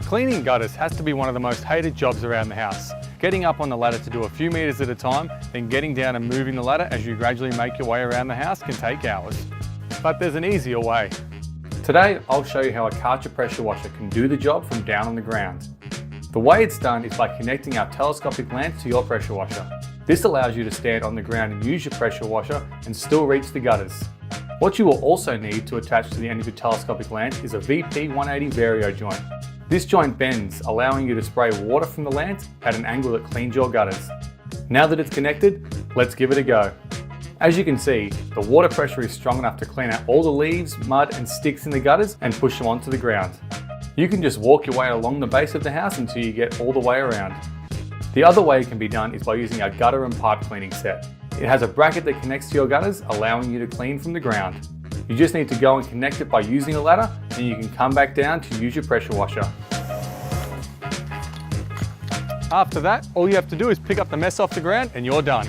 Cleaning gutters has to be one of the most hated jobs around the house. Getting up on the ladder to do a few meters at a time, then getting down and moving the ladder as you gradually make your way around the house can take hours. But there's an easier way. Today, I'll show you how a Karcher pressure washer can do the job from down on the ground. The way it's done is by connecting our telescopic lens to your pressure washer. This allows you to stand on the ground and use your pressure washer and still reach the gutters. What you will also need to attach to the end of your telescopic lens is a VP 180 vario joint. This joint bends, allowing you to spray water from the lens at an angle that cleans your gutters. Now that it's connected, let's give it a go. As you can see, the water pressure is strong enough to clean out all the leaves, mud and sticks in the gutters and push them onto the ground. You can just walk your way along the base of the house until you get all the way around. The other way it can be done is by using our gutter and pipe cleaning set. It has a bracket that connects to your gutters, allowing you to clean from the ground. You just need to go and connect it by using a ladder, and you can come back down to use your pressure washer. After that, all you have to do is pick up the mess off the ground and you're done.